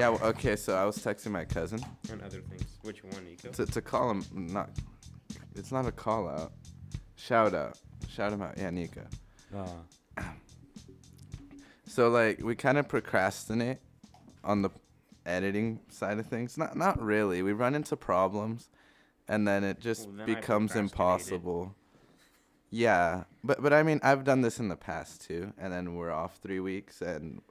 Yeah, well, okay, so I was texting my cousin. And other things. Which one, Nico? To call him, it's not a call out. Shout out. Shout him out. Yeah, Nico. So, like, we kind of procrastinate on the editing side of things. Not really. We run into problems, and then it just becomes impossible. Yeah, but I mean, I've done this in the past, too, and then we're off 3 weeks, and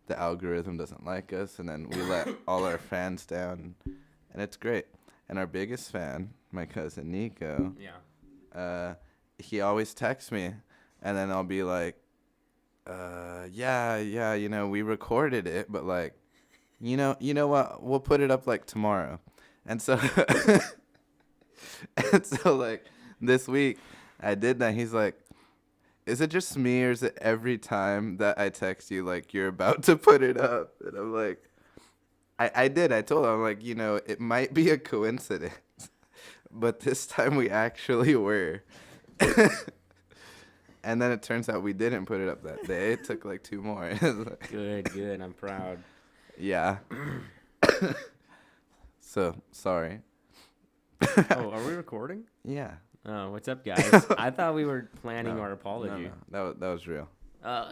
the algorithm doesn't like us, and then we let all our fans down, and it's great. And our biggest fan, my cousin Nico, he always texts me, and then I'll be like, yeah, we recorded it, but like, you know what? We'll put it up like tomorrow. And so, like this week I did that. He's like, is it just me or is it every time that I text you like you're about to put it up? And I'm like, I did. I told him, I'm like, it might be a coincidence, but this time we actually were. And then it turns out we didn't put it up that day. It took like 2 more. Good. I'm proud. Yeah. So, sorry. Oh, are we recording? Yeah. Oh, what's up, guys? I thought we were planning our apology. No. That was real. Oh.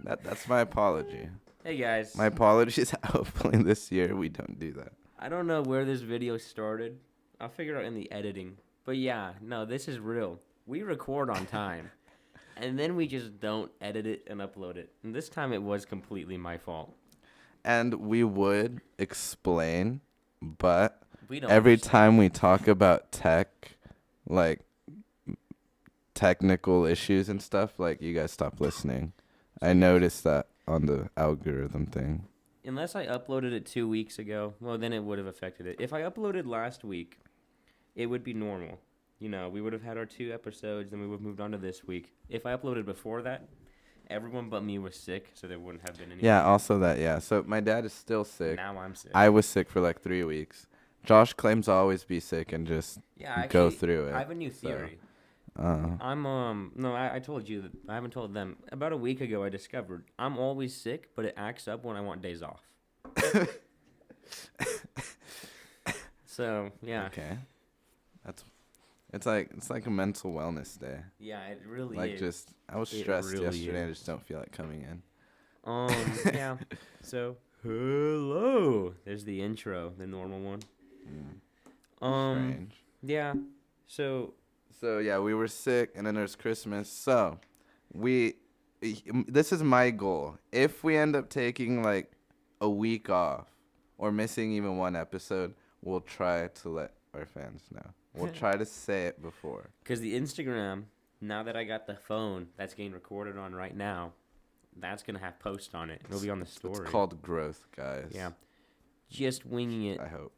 That's my apology. Hey, guys. My apology is hopefully this year we don't do that. I don't know where this video started. I'll figure it out in the editing. But yeah, no, this is real. We record on time, and then we just don't edit it and upload it. And this time it was completely my fault. And we would explain, but we don't every understand. time we talk about tech, like technical issues and stuff, like you guys stop listening. I noticed that on the algorithm thing. Unless I uploaded it 2 weeks ago, well, then it would have affected it. If I uploaded last week, it would be normal. We would have had our 2 episodes, then we would have moved on to this week. If I uploaded before that, everyone but me was sick, so there wouldn't have been any. Yeah, also that, yeah. So my dad is still sick. Now I'm sick. I was sick for like 3 weeks. Josh claims to always be sick and just go through it. I have a new theory. So, I told you that. I haven't told them. About a week ago, I discovered I'm always sick, but it acts up when I want days off. So, yeah. Okay. It's like a mental wellness day. Yeah, it really like is. I was stressed yesterday. I just don't feel like coming in. Yeah. So, hello. There's the intro, the normal one. Strange. Yeah. So yeah, we were sick, and then there's Christmas. So, this is my goal. If we end up taking like a week off or missing even 1 episode, we'll try to let our fans know. We'll try to say it before. Because the Instagram, now that I got the phone that's getting recorded on right now, that's going to have posts on it. It'll be on the story. It's called growth, guys. Yeah. Just winging it. I hope.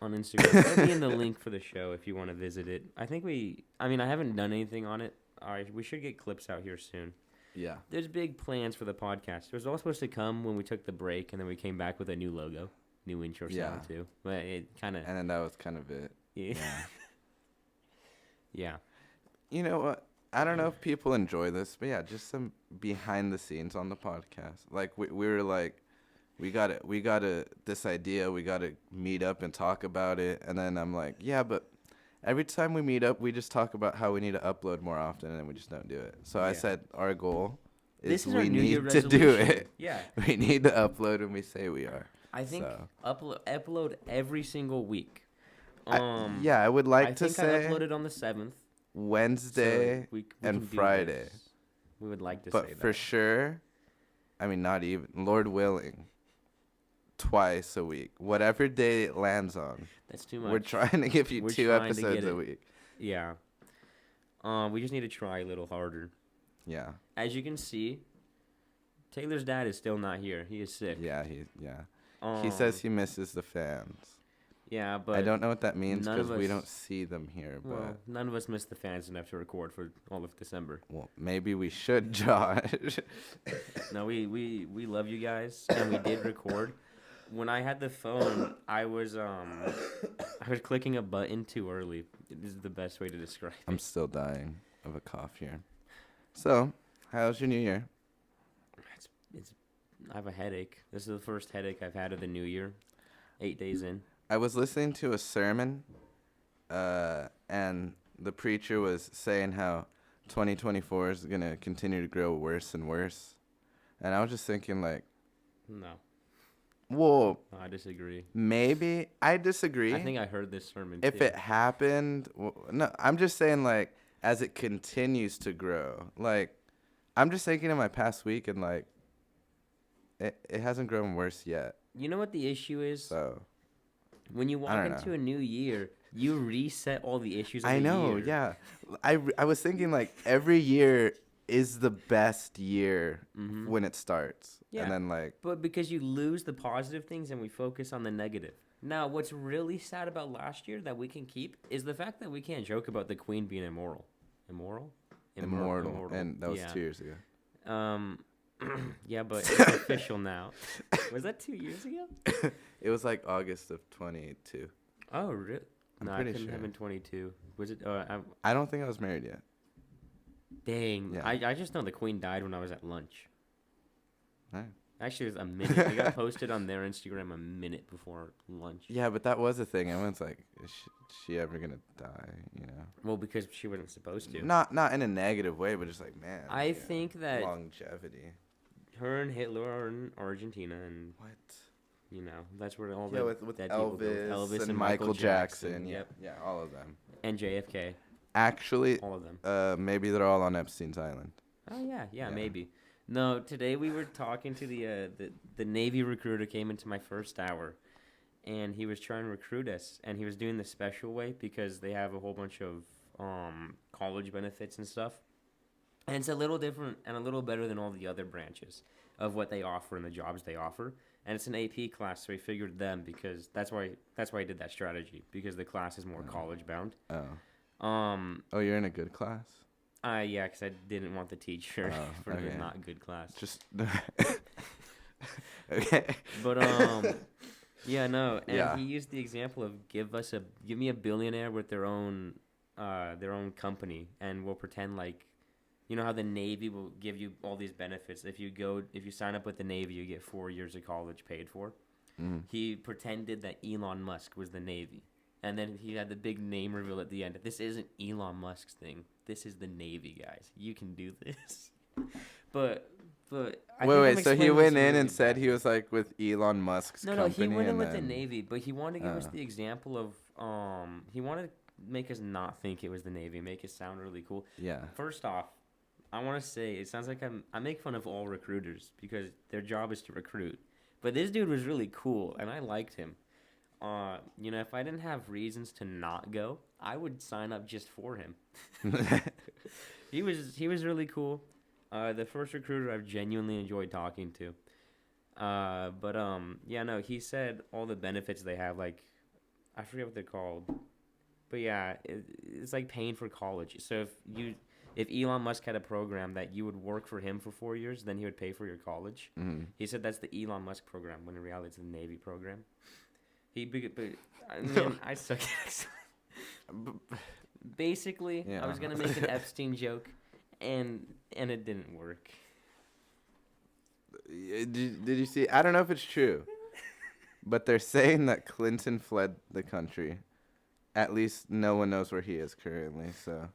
On Instagram. It'll be in the link for the show if you want to visit it. I haven't done anything on it. We should get clips out here soon. Yeah. There's big plans for the podcast. It was all supposed to come when we took the break, and then we came back with a new logo. New intro sound, too. But it kind of... And then that was kind of it. Yeah. Yeah. You know what? I don't know if people enjoy this, but yeah, just some behind the scenes on the podcast. Like we were like, we got this idea, we got to meet up and talk about it. And then I'm like, yeah, but every time we meet up, we just talk about how we need to upload more often, and then we just don't do it. So I said our goal is we need to do it. Yeah. We need to upload when we say we are. I think upload every single week. I would like to say I uploaded on the 7th. Wednesday so we and Friday. We would like to say that. But for sure, not even, Lord willing, twice a week. Whatever day it lands on. That's too much. We're trying to give you 2 episodes a week. Yeah. We just need to try a little harder. Yeah. As you can see, Taylor's dad is still not here. He is sick. Yeah, he says he misses the fans. Yeah, but I don't know what that means because we don't see them here. But none of us miss the fans enough to record for all of December. Well, maybe we should, Josh. No, we love you guys, and we did record. When I had the phone, I was clicking a button too early. This is the best way to describe it. I'm still dying of a cough here. So, how's your New Year? It's I have a headache. This is the first headache I've had of the new year. 8 days in. I was listening to a sermon, and the preacher was saying how 2024 is going to continue to grow worse and worse. And I was just thinking, like, No. well, I disagree. maybe. I disagree. I think I heard this sermon, If too. it happened, no, I'm just saying, like, as it continues to grow. Like, I'm just thinking of my past week, and, like, it hasn't grown worse yet. You know what the issue is? So When you walk into a new year, you reset all the issues of I the know, year. yeah. I was thinking, like, every year is the best year when it starts. Yeah. And then, like... But because you lose the positive things and we focus on the negative. Now, what's really sad about last year that we can keep is the fact that we can't joke about the Queen being immoral. Immortal. And that was 2 years ago. Yeah, but it's official now. Was that 2 years ago? It was like August of 22. Oh, really? I'm No, pretty I couldn't sure. have been 22. Was it? I don't think I was married yet. Dang. Yeah. I just know the Queen died when I was at lunch. Right. Actually, it was a minute. It got posted on their Instagram a minute before lunch. Yeah, but that was a thing. Everyone's like, is she ever gonna die? You know. Well, because she wasn't supposed to. Not in a negative way, but just like, man. I think that longevity. her and Hitler are in Argentina, and What? you know that's where all Yeah, the with dead people go. Elvis and Michael Jackson. Yep. Yeah, all of them. And JFK. Actually, All of them. maybe they're all on Epstein's island. Oh yeah, maybe. No, today we were talking to the Navy recruiter came into my first hour, and he was trying to recruit us, and he was doing the special way because they have a whole bunch of college benefits and stuff, and it's a little different and a little better than all the other branches of what they offer and the jobs they offer. And it's an AP class, so he figured them because that's why he did that strategy because the class is more college bound. Oh. Oh, you're in a good class? Yeah, because I didn't want the teacher for the okay. not good class. Just okay. But yeah, no, and Yeah. he used the example of give me a billionaire with their own company, and we'll pretend like, you know how the Navy will give you all these benefits if you sign up with the Navy, you get 4 years of college paid for. Mm. He pretended that Elon Musk was the Navy. And then he had the big name reveal at the end. This isn't Elon Musk's thing. This is the Navy, guys. You can do this. but wait. So he went in and said he was like with Elon Musk's company. No, he went in with the then... Navy, but he wanted to give us the example of he wanted to make us not think it was the Navy, make it sound really cool. Yeah. First off, I want to say it sounds like I make fun of all recruiters because their job is to recruit. But this dude was really cool, and I liked him. You know, if I didn't have reasons to not go, I would sign up just for him. He was really cool. The first recruiter I've genuinely enjoyed talking to. Yeah, no, he said all the benefits they have, like, I forget what they're called. But yeah, it's like paying for college. So if Elon Musk had a program that you would work for him for 4 years, then he would pay for your college. Mm-hmm. He said that's the Elon Musk program, when in reality it's the Navy program. I suck at Basically, Yeah. I was gonna make an Epstein joke, and it didn't work. Did you see? I don't know if it's true, but they're saying that Clinton fled the country. At least no one knows where he is currently. So,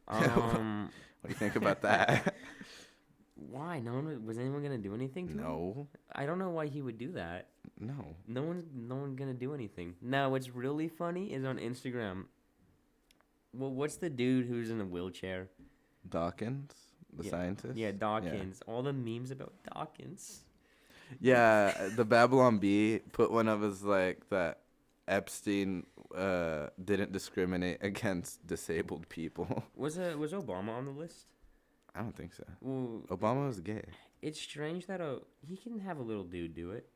what do you think about that? Why? Was anyone gonna do anything to him? No. I don't know why he would do that. No. No one's gonna do anything. Now, what's really funny is on Instagram. Well, what's the dude who's in a wheelchair? Dawkins, the scientist. Yeah, Dawkins. Yeah. All the memes about Dawkins. Yeah, the Babylon Bee put one of his like that Epstein didn't discriminate against disabled people. Was Obama on the list? I don't think so. Well, Obama was gay. It's strange that he can have a little dude do it.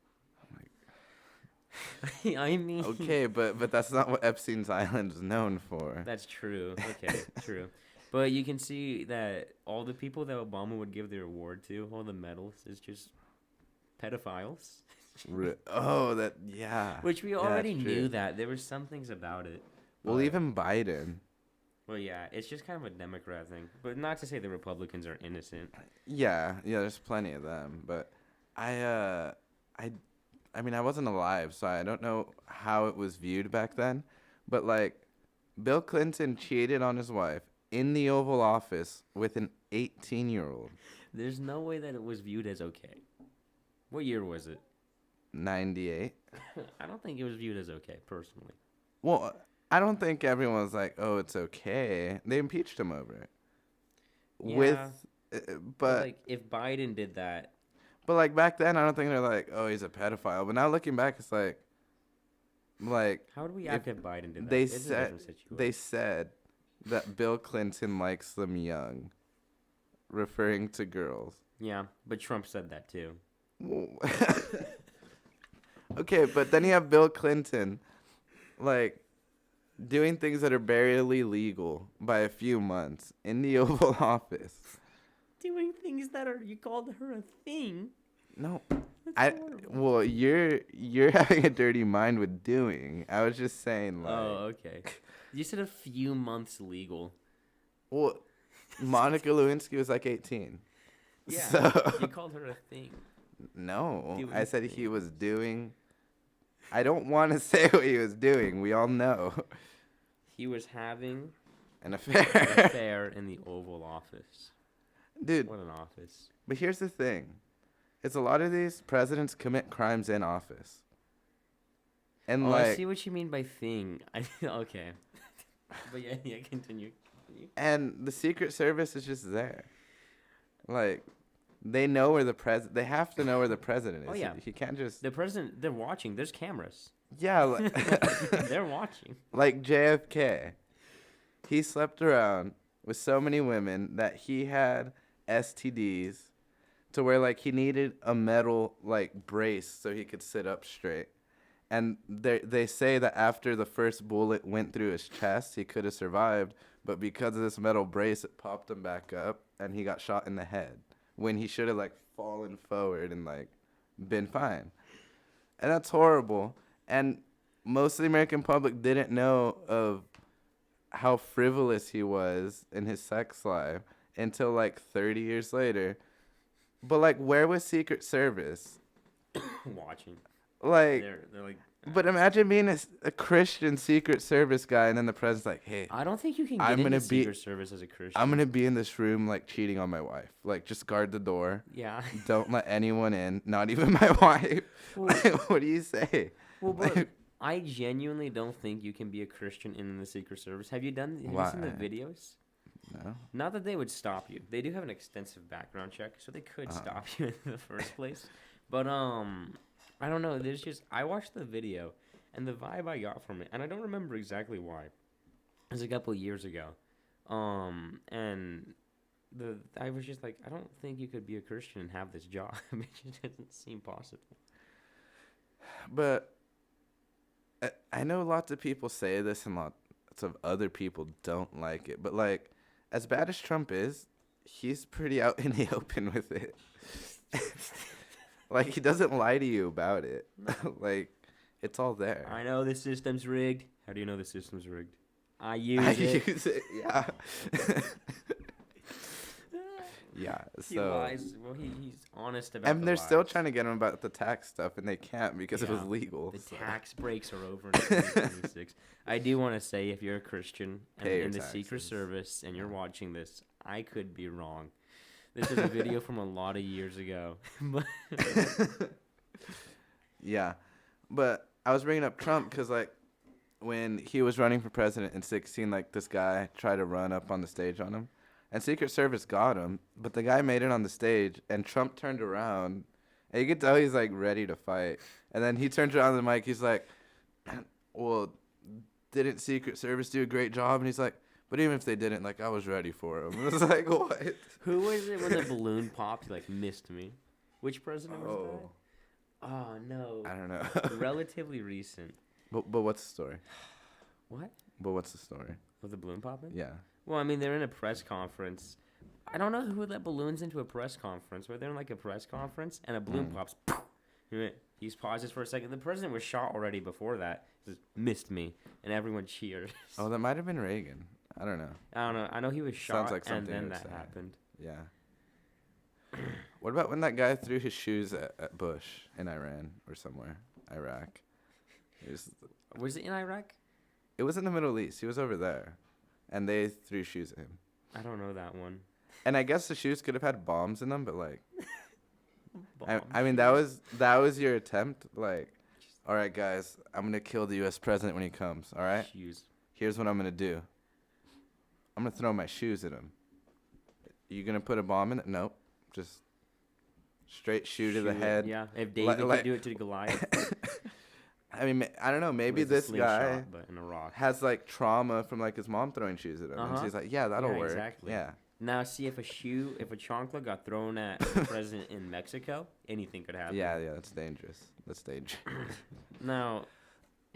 I mean. Okay, but that's not what Epstein's Island is known for. That's true. Okay, true. But you can see that all the people that Obama would give their award to, all the medals, is just pedophiles. Yeah. Which we already knew that. There were some things about it. Well, even Biden. Well, yeah, it's just kind of a Democrat thing, but not to say the Republicans are innocent. Yeah, there's plenty of them, but I I I mean, I wasn't alive, so I don't know how it was viewed back then, but like Bill Clinton cheated on his wife in the Oval Office with an 18-year-old. There's no way that it was viewed as okay. What year was it? 98. I don't think it was viewed as okay, personally. Well, I don't think everyone was like, "Oh, it's okay." They impeached him over it. With, Yeah, but like if Biden did that, but like back then, I don't think they're like, "Oh, he's a pedophile." But now looking back, it's like how would we if act if Biden did that? they It's a said different situation. they said that Bill Clinton likes them young, referring to girls. Yeah, but Trump said that too. Okay, but then you have Bill Clinton, like, doing things that are barely legal by a few months in the Oval Office. Doing things that are, you called her a thing. No, That's horrible. well, you're having a dirty mind with doing. I was just saying, like, Oh, okay. You said a few months legal. well, Monica Lewinsky was like 18. Yeah, So you called her a thing. no, Doing I said he things. was doing. I don't want to say what he was doing. We all know. He was having An an affair. affair in the Oval Office. Dude, What an office. but here's the thing. It's a lot of these presidents commit crimes in office. And Oh, I like see what you mean by thing. Okay. But yeah, continue. and the Secret Service is just there. Like they know where they have to know where the president is. Oh, yeah. He can't just The president, they're watching. There's cameras. yeah, like, They're watching. like JFK. He slept around with so many women that he had STDs to where like he needed a metal like brace so he could sit up straight. And they say that after the first bullet went through his chest, he could have survived, but because of this metal brace, it popped him back up, and he got shot in the head when he should have like fallen forward and like been fine. And that's horrible. And most of the American public didn't know of how frivolous he was in his sex life until like 30 years later. But like, where was Secret Service? Watching. Like, They're like. but imagine being a Christian Secret Service guy, and then the president's like, "Hey, I don't think you can get I'm into gonna be- Secret Service as a Christian. I'm gonna be in this room like cheating on my wife. Like, just guard the door. Yeah. Don't let anyone in, not even my wife." Well, What do you say? well, but I genuinely don't think you can be a Christian in the Secret Service. Have you seen the Why? videos? No. Not that they would stop you. They do have an extensive background check, so they could stop you in the first place. But I don't know. I watched the video, and the vibe I got from it, and I don't remember exactly why. It was a couple years ago, and I was just like, I don't think you could be a Christian and have this job. It just doesn't seem possible. But I know lots of people say this, and lots of other people don't like it. But like, as bad as Trump is, he's pretty out in the open with it. Like, he doesn't lie to you about it. Like, it's all there. I know the system's rigged. How do you know the system's rigged? I use I it. use it, yeah. Yeah, He so. lies. Well, he's honest about And the they're still lies. trying to get him about the tax stuff, and they can't because it was Yeah. legal. The so. tax breaks are over in 2026. I do want to say, if you're a Christian and Pay your in the Secret taxes. Service and you're watching this, I could be wrong. This is a video from a lot of years ago. Yeah, but I was bringing up Trump because, like, when he was running for president in 2016, like, this guy tried to run up on the stage on him, and Secret Service got him, but the guy made it on the stage, and Trump turned around, and you could tell he's, like, ready to fight, and then he turns around the mic, he's like, well, didn't Secret Service do a great job? And he's like, but even if they didn't, like, I was ready for him. It was like, what? Who was it when the balloon popped? He, like, missed me. Which president was Oh, that? Oh, no. I don't know. Relatively recent. But what's the story? What? But what's the story? With the balloon popping? Yeah. Well, I mean, they're in a press conference. I don't know who would let balloons into a press conference. Where they're in, like, a press conference, and a balloon pops. He pauses for a second. The president was shot already before that. He just missed me, and everyone cheers. Oh, that might have been Reagan. I don't know. I don't know. I know he was Sounds shot, like and something he then would that say. happened. Yeah. What about when that guy threw his shoes at Bush in Iran or somewhere? Iraq. Was it in Iraq? It was in the Middle East. He was over there. And they threw shoes at him. I don't know that one. And I guess the shoes could have had bombs in them, but like I mean Bomb that was your attempt. Like, all right, guys, I'm gonna kill the U.S. president when he comes. All right. shoes. Here's what I'm gonna do. I'm gonna throw my shoes at him. You gonna put a bomb in it? Nope. Just straight shoe to the head. Yeah, if David could do it to Goliath. I mean, I don't know. Maybe with a this guy slingshot, but in a rock. has like trauma from like his mom throwing shoes at him, and Uh-huh. she's like, "Yeah, that'll Yeah, work." exactly. Yeah. Now, see, if a chancla got thrown at the president in Mexico, anything could happen. Yeah, that's dangerous. That's dangerous. Now,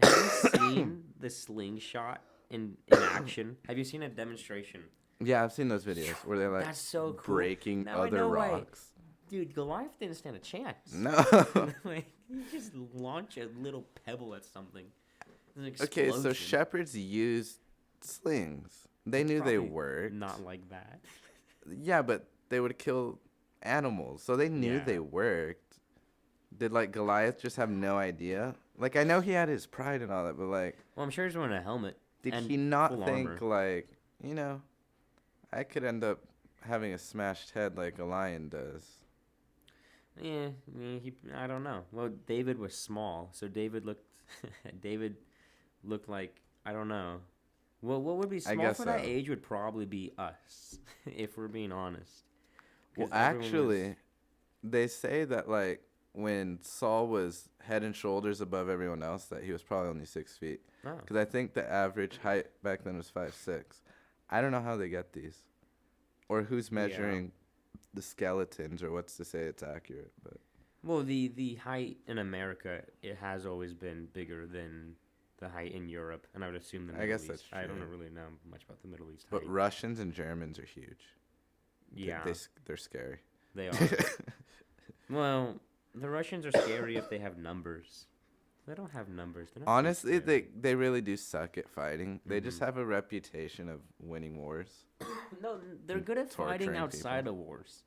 have you seen the slingshot in action? Have you seen a demonstration? Yeah, I've seen those videos where they're like That's so cool. breaking Now I other know why- rocks. Dude, Goliath didn't stand a chance. No. Like, you just launch a little pebble at something. There's an Okay, so explosion. shepherds used slings. They knew they Probably worked. Not like that. Yeah, but they would kill animals, so they knew Yeah. they worked. Did like Goliath just have no idea? Like I know he had his pride and all that, but like, Well, I'm sure he's wearing a helmet. did and he not full think armor. like, I could end up having a smashed head like a lion does? Yeah, I don't know. Well, David was small, so David looked like, I don't know. Well, what would be small guess for that so. age would probably be us, if we're being honest. Well, 'Cause everyone actually, they say that like when Saul was head and shoulders above everyone else, that he was probably only 6 feet. Oh. Because I think the average height back then was 5'6". I don't know how they get these, or who's measuring the skeletons, or what's to say it's accurate. But Well, the height in America, it has always been bigger than the height in Europe, and I would assume the Middle I guess East. that's I don't true. really know much about the Middle East but height. Russians and Germans are huge. Yeah, They're scary. they are. Well, the Russians are scary if they have numbers. They don't have numbers. They're not too Honestly, scary. they really do suck at fighting. They just Mhm. have a reputation of winning wars. No, they're good at fighting torturing outside people. of wars.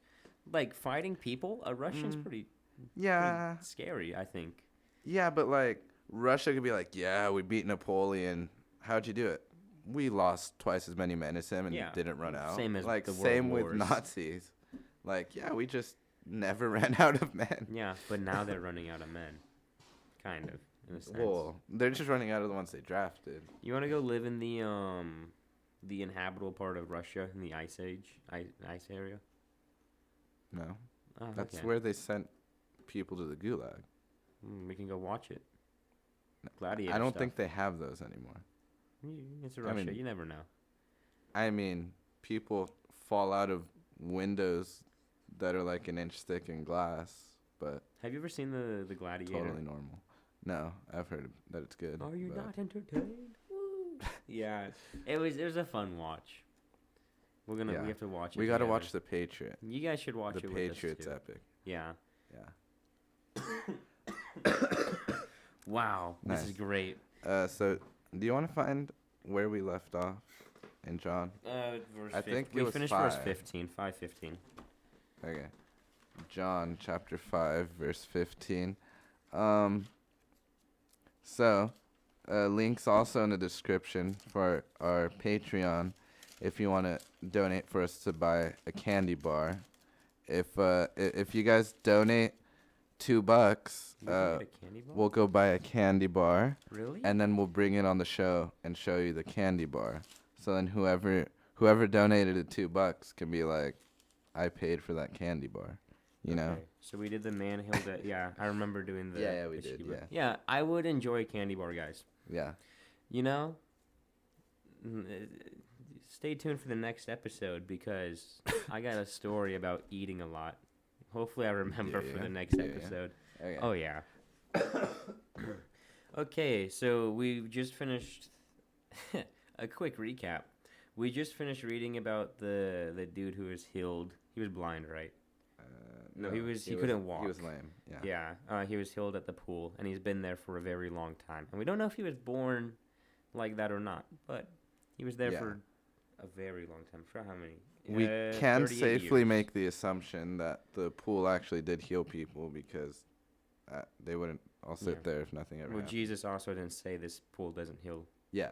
Like fighting people, a Russian's pretty Yeah. scary, I think. Yeah, but like Russia could be like, yeah, we beat Napoleon. How'd you do it? We lost twice as many men as him and Yeah, didn't run out. same as like the World same with Wars. Nazis. Like, yeah, we just never ran out of men. Yeah, but now they're running out of men, kind of in a sense. Well, they're just running out of the ones they drafted. You want to go live in the inhabitable part of Russia in the Ice Age, ice area? No, Oh, that's okay. where they sent people to the gulag. We can go watch it. Gladiator. I don't stuff. think they have those anymore. It's I Russia. mean- You never know. I mean, people fall out of windows that are like an inch thick in glass, but Have you ever seen the Gladiator? totally normal. No, I've heard that it's good. Are you but- not entertained? Woo. Yeah, it was a fun watch. We Yeah. have to watch it. We gotta together. watch The Patriot. You guys should watch The it Patriot's with us too. epic. Yeah. Yeah. Wow, this is Nice. great. So, do you want to find where we left off in John? Verse I think it we was finished 5. verse 15, 5:15. Okay. John chapter 5 verse 15. So, links also in the description for our Patreon if you want to donate for us to buy a candy bar. If you guys donate $2, You can get a candy bar? we'll go buy a candy bar, Really? and then we'll bring it on the show and show you the candy bar. So then whoever donated the $2 can be like, I paid for that candy bar, you know? Okay, so we did the man hill that. Yeah, I remember doing the. Yeah, we the did, Shiba. yeah. Yeah, I would enjoy a candy bar, guys. Yeah. You know, stay tuned for the next episode because I got a story about eating a lot. Hopefully, I remember for Yeah. the next Yeah. episode. Okay. Oh yeah. Okay, so we just finished a quick recap. We just finished reading about the dude who was healed. He was blind, right? No, he couldn't walk. He was lame. Yeah. Yeah, he was healed at the pool, and he's been there for a very long time. And we don't know if he was born like that or not, but he was there Yeah. for a very long time. For how many? We can 38 safely years. make the assumption that the pool actually did heal people because they wouldn't all sit Yeah. there if nothing ever Well, happened. Jesus also didn't say this pool doesn't heal. Yeah.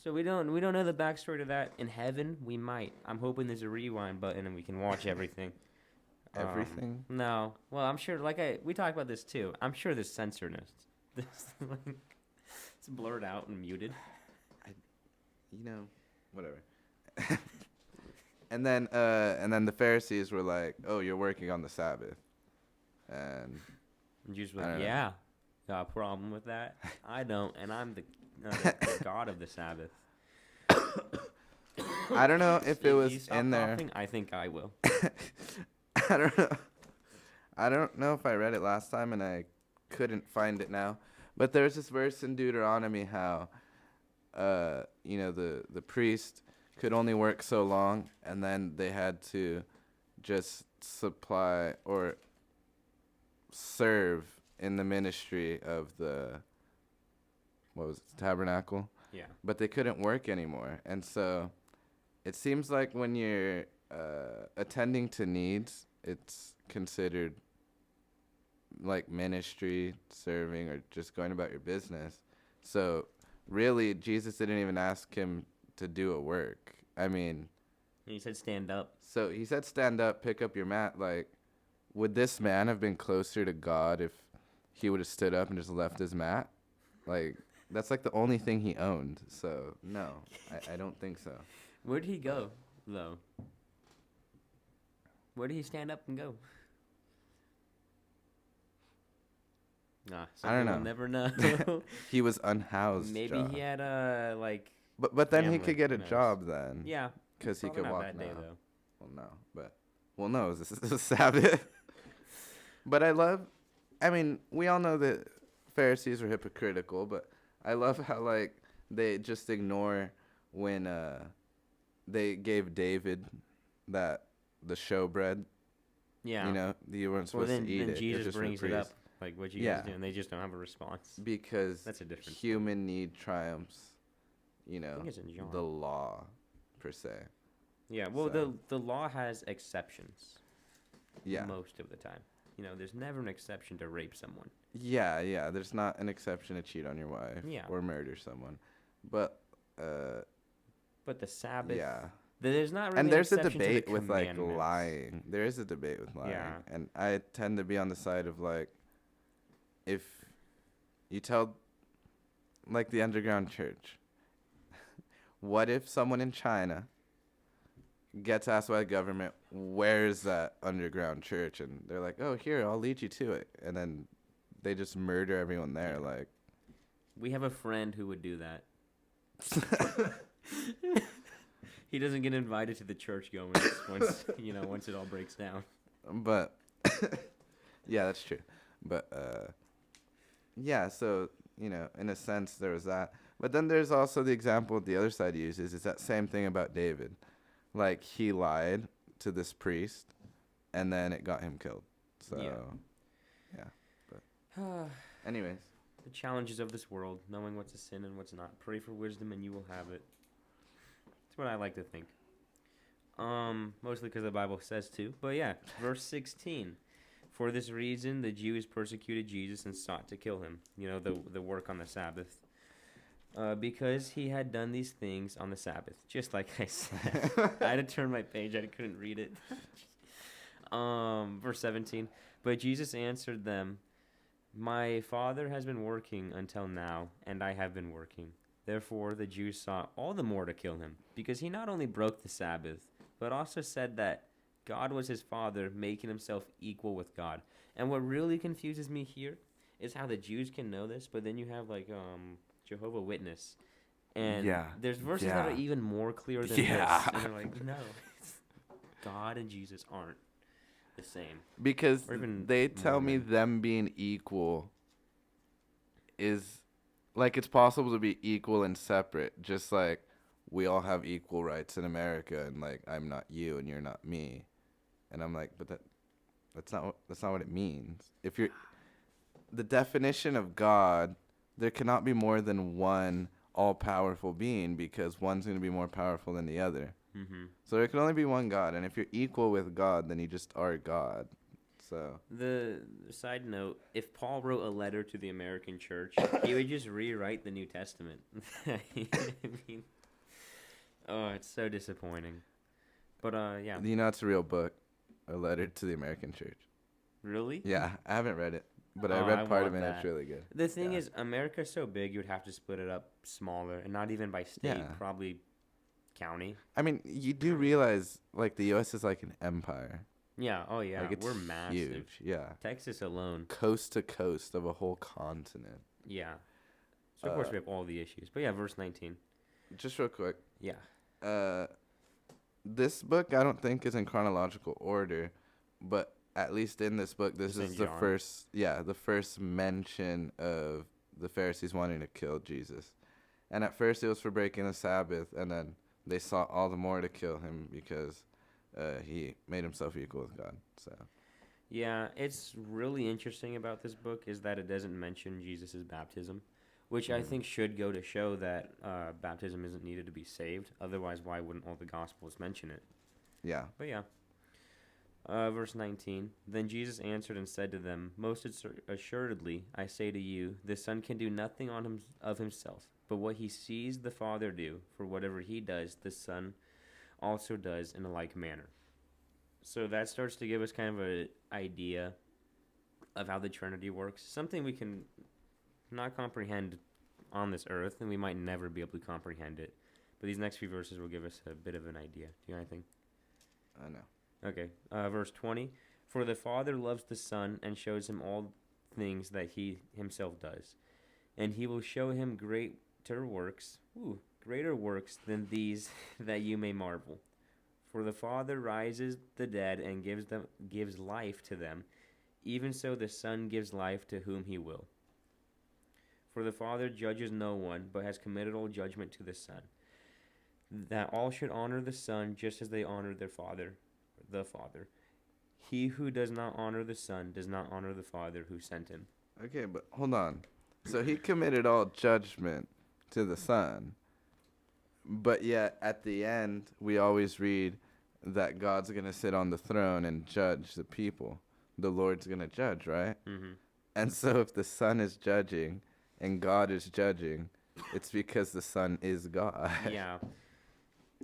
So we don't know the backstory to that. In heaven, we might. I'm hoping there's a rewind button and we can watch everything. Everything? No. Well, I'm sure. We talked about this too. I'm sure there's censoredness. It's blurred out and muted. Whatever. and then the Pharisees were like, "Oh, you're working on the Sabbath," and And Jesus I was don't like, know. "Yeah, got a problem with that? I don't, and I'm the God of the Sabbath." I don't know if it You was stop in there. coughing? I think I will. I don't know. I don't know if I read it last time and I couldn't find it now, but there's this verse in Deuteronomy how, the priest could only work so long, and then they had to just supply or serve in the ministry of the tabernacle, Yeah. but they couldn't work anymore, and so it seems like when you're attending to needs, it's considered like ministry, serving, or just going about your business. So really, Jesus didn't even ask him to do a work. I mean, And he said, "Stand up." so he said, stand up, pick up your mat. Like, would this man have been closer to God if he would have stood up and just left his mat? Like, that's like the only thing he owned. So, no, I don't think so. Where'd he go, though? Where did he stand up and go? Nah, I don't we'll know. never know. He was unhoused. Maybe Josh. he had But then he family, could get a who knows? job then. Yeah. Because he Probably could not walk that now. day though. Well, no, this is the Sabbath. But we all know that Pharisees are hypocritical, but I love how, like, they just ignore when they gave David the showbread. Yeah. You weren't supposed to eat then it. Jesus just for the brings it up, priest. like what you Yeah. guys do, and they just don't have a response. Because That's a different human need triumphs, I think it's in John. the law, per se. Yeah. Well, So. the law has exceptions. Yeah. Most of the time, there's never an exception to rape someone. Yeah. There's not an exception to cheat on your wife Yeah. or murder someone. But, But the Sabbath. yeah. There's not really. And an there's a exception to the debate with, like, commandments. lying. There is a debate with lying. Yeah. And I tend to be on the side of, like, if you tell, like, the underground church, what if someone in China gets asked by the government, where's that underground church? And they're like, oh, here, I'll lead you to it. And then they just murder everyone there. Like, We have a friend who would do that. He doesn't get invited to the church goings once it all breaks down. but, yeah, that's true. But, yeah, so, in a sense, there was that. But then there's also the example the other side uses is that same thing about David. Like, he lied to this priest, and then it got him killed. So, yeah. But, anyways. The challenges of this world, knowing what's a sin and what's not. Pray for wisdom and you will have it. That's what I like to think. Mostly because the Bible says to. But yeah, verse 16. For this reason, the Jews persecuted Jesus and sought to kill him. The work on the Sabbath. Because he had done these things on the Sabbath. Just like I said. I had to turn my page. I couldn't read it. Verse 17. But Jesus answered them, my Father has been working until now, and I have been working. Therefore, the Jews sought all the more to kill him, because he not only broke the Sabbath, but also said that God was his Father, making himself equal with God. And what really confuses me here is how the Jews can know this, but then you have, like, Jehovah Witness. And there's verses that are even more clear than this. And they're like, no, God and Jesus aren't the same. Because they tell me them being equal is, like, it's possible to be equal and separate, just like we all have equal rights in America, and, like, I'm not you and you're not me. And I'm like, but that's not what it means. If you're the definition of God, there cannot be more than one all-powerful being because one's going to be more powerful than the other. Mm-hmm. So there can only be one God, and if you're equal with God, then you just are God. So The side note: if Paul wrote a letter to the American church, he would just rewrite the New Testament. I mean, oh, it's so disappointing. But yeah. you know, it's a real book, A Letter to the American Church. Really? Yeah, I haven't read it, but I Oh, read I part of want it. And that. it's really good. The thing Yeah. is, America's so big, you would have to split it up smaller, and not even by state, Yeah. probably county. I mean, you do realize like the U.S. is like an empire. Yeah. Oh yeah. Like it's We're massive. huge. Yeah. Texas alone. Coast to coast of a whole continent. Yeah. So of course we have all the issues. But yeah, verse 19. Just real quick. Yeah. This book I don't think is in chronological order, but at least in this book, this Just is in the John. the first mention of the Pharisees wanting to kill Jesus. And at first it was for breaking the Sabbath, and then they sought all the more to kill him because he made himself equal with God. So Yeah, it's really interesting about this book is that it doesn't mention Jesus' baptism, which I think should go to show that baptism isn't needed to be saved. Otherwise, why wouldn't all the Gospels mention it? yeah. But yeah. Verse 19. Then Jesus answered and said to them, Most assuredly, I say to you, the Son can do nothing of himself, but what he sees the Father do, for whatever he does, the Son also does in a like manner. So that starts to give us kind of an idea of how the Trinity works. Something we can not comprehend on this earth, and we might never be able to comprehend it. But these next few verses will give us a bit of an idea. Do you know anything? I know. Okay. Verse 20. For the Father loves the Son and shows him all things that he himself does. And he will show him greater works than these that you may marvel. For the Father raises the dead and gives life to them. Even so the Son gives life to whom he will. For the Father judges no one, but has committed all judgment to the Son, that all should honor the Son just as they honor their Father, the Father. He who does not honor the Son does not honor the Father who sent him. Okay, but hold on. So he committed all judgment to the Son, but yet at the end we always read that God's gonna sit on the throne and judge the people. The Lord's gonna judge, right? Mm-hmm. And so if the Son is judging and God is judging, it's because the Son is God. Yeah.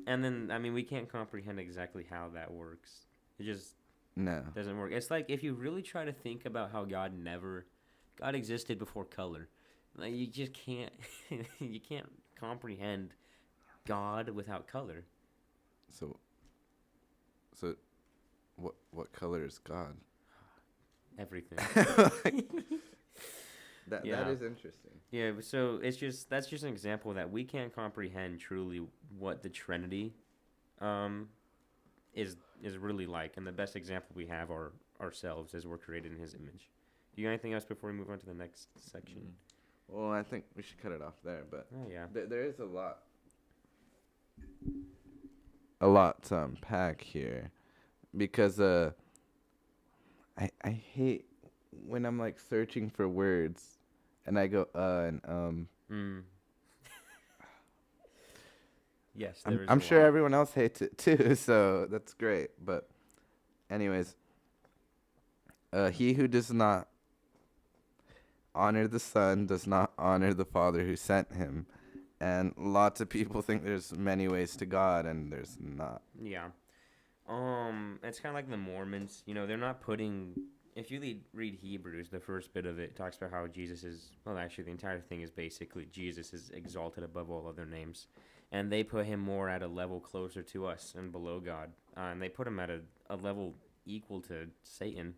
And then, I mean, we can't comprehend exactly how that works. It just No. doesn't work. It's like if you really try to think about how God existed before color. Like you just can't, you can't comprehend God without color. So what color is God? Everything. That Yeah. is interesting. Yeah, so that's just an example that we can't comprehend truly what the Trinity is really like, and the best example we have are ourselves as we're created in His image. Do you got anything else before we move on to the next section? Well, I think we should cut it off there, but Oh yeah. there is a lot to unpack here, because I hate when I'm like searching for words and I go and Mm. Yes, I'm sure everyone else hates it too, so that's great. But anyways, he who does not honor the Son does not honor the Father who sent him. And lots of people think there's many ways to God, and there's not. Yeah. It's kind of like the Mormons. You know, they're not putting. If you read Hebrews, the first bit of it talks about how Jesus is. Well, actually, the entire thing is basically Jesus is exalted above all other names, and they put him more at a level closer to us and below God, and they put him at a level equal to Satan.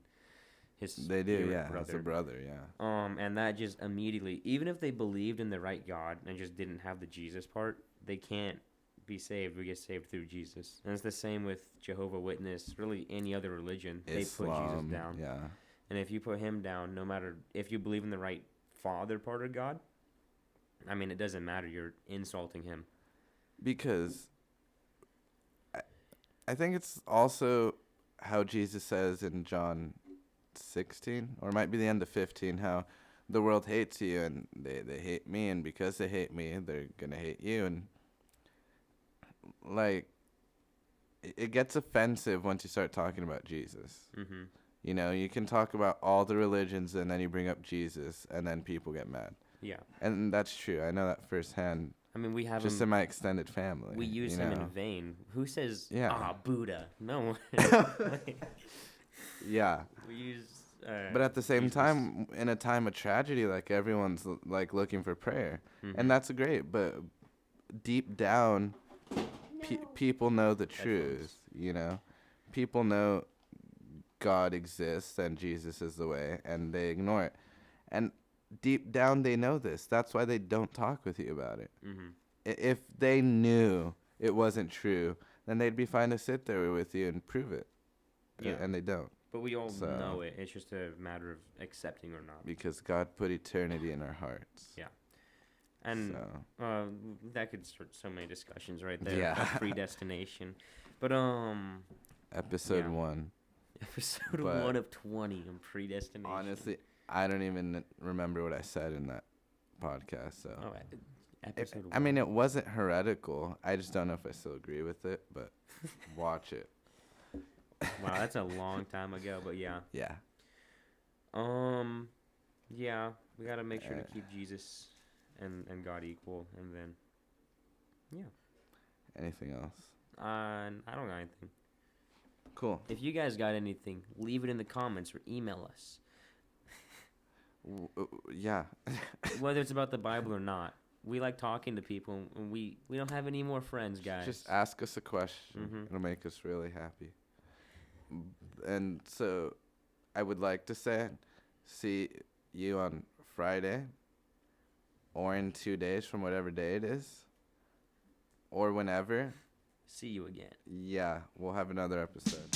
They do, yeah. Brother. As a brother, yeah. And that just immediately, even if they believed in the right God and just didn't have the Jesus part, they can't be saved. We get saved through Jesus. And it's the same with Jehovah's Witness, really any other religion. They put Jesus down. Yeah. And if you put him down, no matter if you believe in the right Father part of God, I mean, it doesn't matter. You're insulting him. Because I think it's also how Jesus says in John 16, or it might be the end of 15, how the world hates you, and they hate me, and because they hate me, they're gonna hate you, and like it gets offensive once you start talking about Jesus. Mhm. You know, you can talk about all the religions, and then you bring up Jesus, and then people get mad. Yeah. And that's true. I know that firsthand. I mean, we have Just him. in my extended family. We use him in vain. Who says, Yeah. Buddha? No. Yeah. We use. But at the same Jesus. time, in a time of tragedy, like everyone's like looking for prayer, Mhm. and that's great. But deep down, people know the truth. You know, people know God exists and Jesus is the way, and they ignore it. And deep down, they know this. That's why they don't talk with you about it. Mhm. If they knew it wasn't true, then they'd be fine to sit there with you and prove it. Yeah. And they don't. But we all So- know it. It's just a matter of accepting or not. Because God put eternity in our hearts. Yeah. And So, that could start so many discussions right there. Yeah. About predestination. But episode Yeah. 1. episode But 1 of 20 on predestination. Honestly, I don't even remember what I said in that podcast. So, Oh, episode 1. I mean, it wasn't heretical. I just don't know if I still agree with it, but watch it. Wow, that's a long time ago, but yeah. Yeah. Yeah, we gotta make sure to keep Jesus and God equal, and then, yeah. Anything else? I don't got anything. Cool. If you guys got anything, leave it in the comments or email us. Yeah. Whether it's about the Bible or not. We like talking to people, and we don't have any more friends, guys. Just ask us a question. Mhm. It'll make us really happy. And so I would like to say, see you on Friday or in 2 days from whatever day it is or whenever. See you again. Yeah, we'll have another episode.